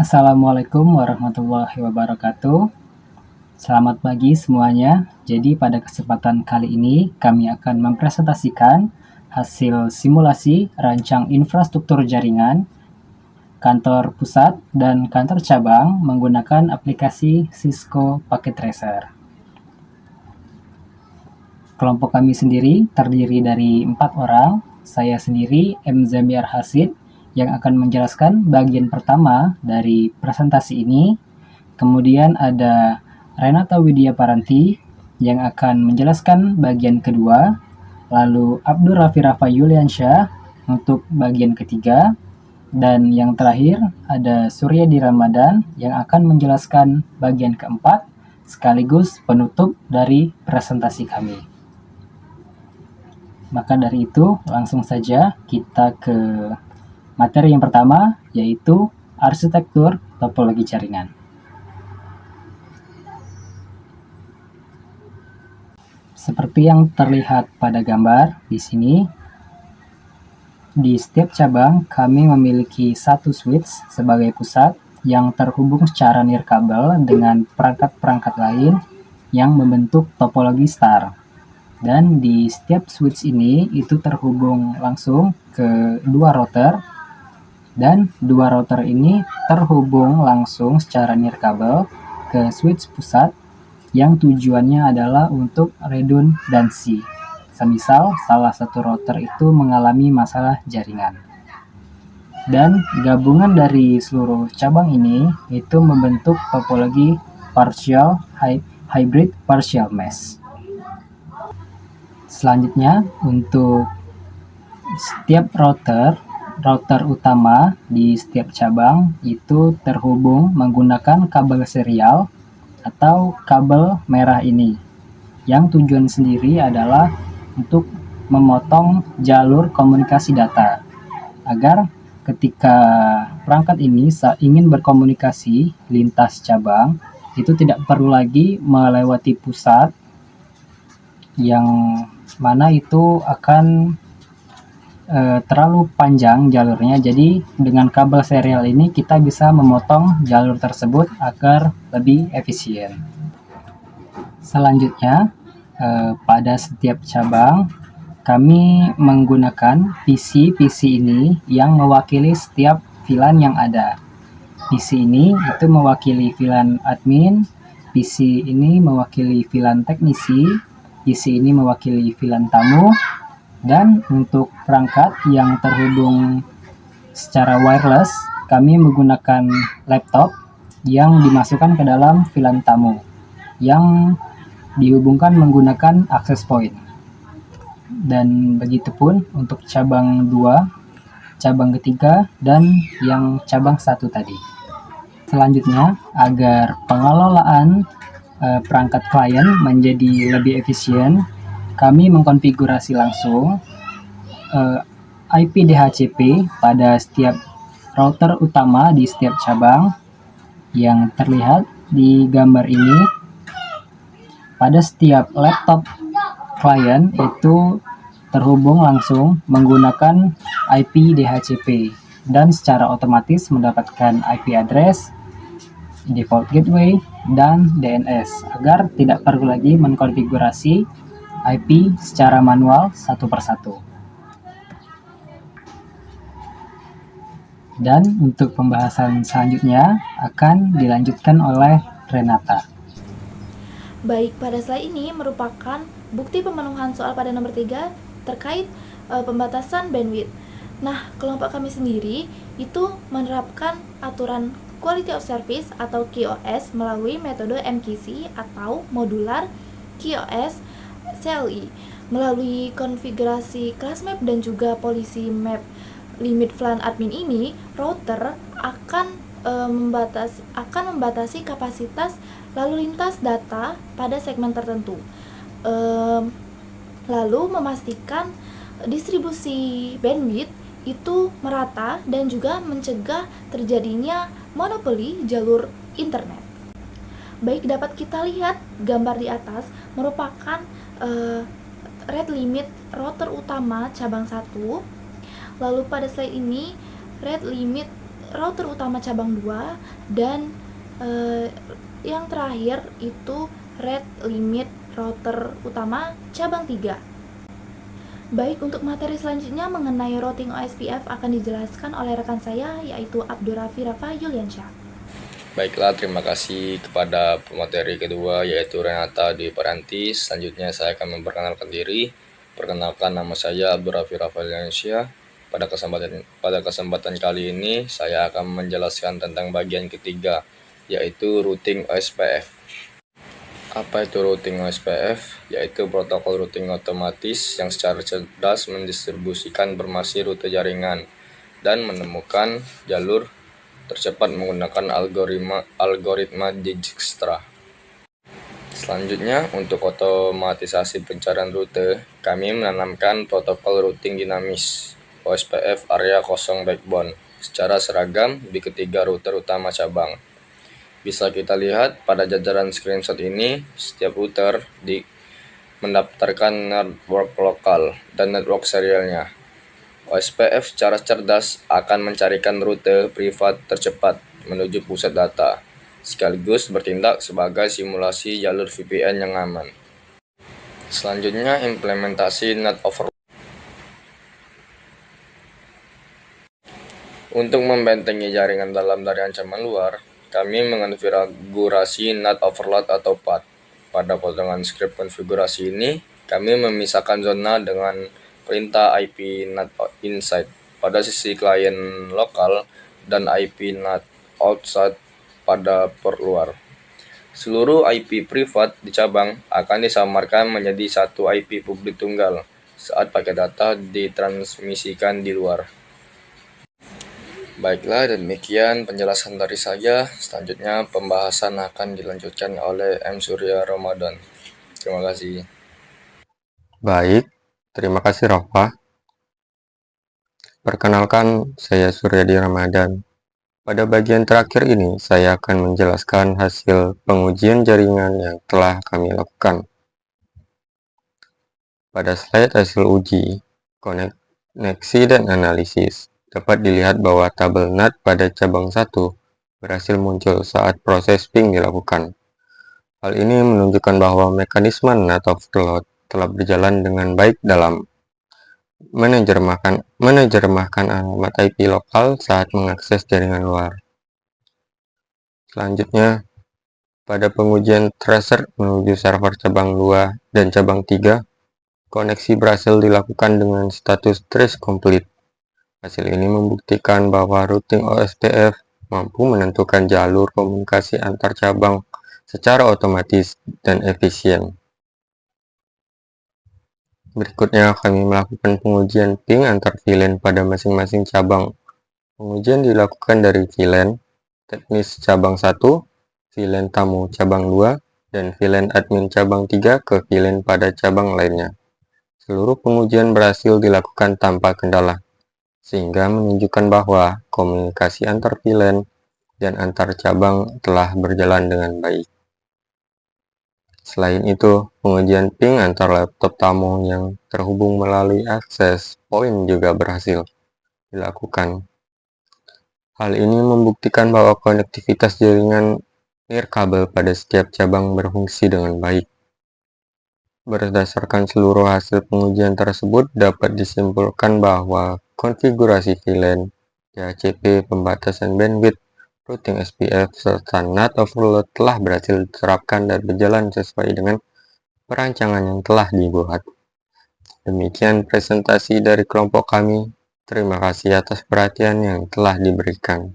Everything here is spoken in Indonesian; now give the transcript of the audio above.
Assalamualaikum warahmatullahi wabarakatuh. Selamat pagi semuanya. Jadi pada kesempatan kali ini kami akan mempresentasikan hasil simulasi rancang infrastruktur jaringan kantor pusat dan kantor cabang menggunakan aplikasi Cisco Packet Tracer. Kelompok kami sendiri terdiri dari 4 orang. Saya sendiri M. Zamiar Hasid yang akan menjelaskan bagian pertama dari presentasi ini. Kemudian ada Renata Widya Paranti yang akan menjelaskan bagian kedua. Lalu Abdur Rafi Rafa Yuliansyah untuk bagian ketiga. Dan yang terakhir ada Suryadi Ramadan yang akan menjelaskan bagian keempat sekaligus penutup dari presentasi kami. Maka dari itu langsung saja kita ke materi yang pertama, yaitu arsitektur topologi jaringan. Seperti yang terlihat pada gambar di sini, di setiap cabang kami memiliki satu switch sebagai pusat yang terhubung secara nirkabel dengan perangkat-perangkat lain yang membentuk topologi star. Dan di setiap switch ini itu terhubung langsung ke dua router, dan dua router ini terhubung langsung secara nirkabel ke switch pusat yang tujuannya adalah untuk redundansi. Semisal salah satu router itu mengalami masalah jaringan. Dan gabungan dari seluruh cabang ini itu membentuk topologi partial hybrid partial mesh. Selanjutnya, untuk setiap router utama di setiap cabang itu terhubung menggunakan kabel serial atau kabel merah ini, yang tujuan sendiri adalah untuk memotong jalur komunikasi data, agar ketika perangkat ini ingin berkomunikasi lintas cabang, itu tidak perlu lagi melewati pusat yang mana itu akan terlalu panjang jalurnya. Jadi dengan kabel serial ini kita bisa memotong jalur tersebut agar lebih efisien. Selanjutnya, pada setiap cabang kami menggunakan PC ini yang mewakili setiap VLAN yang ada. PC ini itu mewakili VLAN admin, PC ini mewakili VLAN teknisi, PC ini mewakili VLAN tamu, dan untuk perangkat yang terhubung secara wireless, kami menggunakan laptop yang dimasukkan ke dalam VLAN tamu, yang dihubungkan menggunakan access point. Dan begitupun untuk cabang 2, cabang ketiga, dan yang cabang 1 tadi. Selanjutnya, agar pengelolaan perangkat klien menjadi lebih efisien, kami mengkonfigurasi langsung IP DHCP pada setiap router utama di setiap cabang yang terlihat di gambar ini. Pada setiap laptop klien itu terhubung langsung menggunakan IP DHCP dan secara otomatis mendapatkan IP address, default gateway, dan DNS, agar tidak perlu lagi mengkonfigurasi IP secara manual satu persatu. Dan untuk pembahasan selanjutnya akan dilanjutkan oleh Renata. Baik, pada slide ini merupakan bukti pemenuhan soal pada nomor 3 terkait pembatasan bandwidth. Nah, kelompok kami sendiri itu menerapkan aturan Quality of Service atau QoS melalui metode MQC atau Modular QoS CLI. Melalui konfigurasi class map dan juga policy map limit VLAN admin ini, router akan membatasi kapasitas lalu lintas data pada segmen tertentu, lalu memastikan distribusi bandwidth itu merata dan juga mencegah terjadinya monopoli jalur internet. Baik, dapat kita lihat gambar di atas merupakan rate limit router utama cabang 1. Lalu pada slide ini rate limit router utama cabang 2, dan yang terakhir itu rate limit router utama cabang 3. Baik, untuk materi selanjutnya mengenai routing OSPF akan dijelaskan oleh rekan saya, yaitu Abdurrafi Rafa Yuliansyah. Baiklah, terima kasih kepada pemateri kedua, yaitu Renata Dwi Paranti. Selanjutnya saya akan memperkenalkan diri. Perkenalkan, nama saya Abdurrafi Rafa Yuliansyah. Pada kesempatan kali ini, saya akan menjelaskan tentang bagian ketiga, yaitu routing OSPF. Apa itu routing OSPF? Yaitu protokol routing otomatis yang secara cerdas mendistribusikan informasi rute jaringan dan menemukan jalur tercepat menggunakan algoritma Dijkstra. Selanjutnya, untuk otomatisasi pencarian rute, kami menanamkan protokol routing dinamis OSPF area kosong backbone secara seragam di ketiga router utama cabang. Bisa kita lihat pada jajaran screenshot ini, setiap router mendaftarkan network lokal dan network serialnya. OSPF secara cerdas akan mencarikan rute privat tercepat menuju pusat data, sekaligus bertindak sebagai simulasi jalur VPN yang aman. Selanjutnya, implementasi NAT overload. Untuk membentengi jaringan dalam dari ancaman luar, kami mengonfigurasi NAT overload atau PAT. Pada potongan skrip konfigurasi ini, kami memisahkan zona dengan perintah IP NAT inside pada sisi klien lokal dan IP NAT outside pada port luar. Seluruh IP privat di cabang akan disamarkan menjadi satu IP publik tunggal saat paket data ditransmisikan di luar. Baiklah, demikian penjelasan dari saya. Selanjutnya pembahasan akan dilanjutkan oleh M. Surya Ramadan. Terima kasih. Baik, terima kasih Rafa. Perkenalkan, saya Suryadi Ramadan. Pada bagian terakhir ini, saya akan menjelaskan hasil pengujian jaringan yang telah kami lakukan. Pada slide hasil uji, koneksi dan analisis, dapat dilihat bahwa tabel NAT pada cabang 1 berhasil muncul saat proses ping dilakukan. Hal ini menunjukkan bahwa mekanisme NAT overload telah berjalan dengan baik dalam menerjemahkan alamat IP lokal saat mengakses jaringan luar. Selanjutnya, pada pengujian tracer menuju server cabang 2 dan cabang 3, koneksi berhasil dilakukan dengan status trace complete. Hasil ini membuktikan bahwa routing OSPF mampu menentukan jalur komunikasi antar cabang secara otomatis dan efisien. Berikutnya, kami melakukan pengujian ping antar VLAN pada masing-masing cabang. Pengujian dilakukan dari VLAN teknis cabang 1, VLAN tamu cabang 2, dan VLAN admin cabang 3 ke VLAN pada cabang lainnya. Seluruh pengujian berhasil dilakukan tanpa kendala, sehingga menunjukkan bahwa komunikasi antar VLAN dan antar cabang telah berjalan dengan baik. Selain itu, pengujian ping antar laptop tamu yang terhubung melalui access point juga berhasil dilakukan. Hal ini membuktikan bahwa konektivitas jaringan nirkabel pada setiap cabang berfungsi dengan baik. Berdasarkan seluruh hasil pengujian tersebut, dapat disimpulkan bahwa konfigurasi VLAN, DHCP, pembatasan bandwidth, routing SPF, serta NAT overload telah berhasil diterapkan dan berjalan sesuai dengan perancangan yang telah dibuat. Demikian presentasi dari kelompok kami. Terima kasih atas perhatian yang telah diberikan.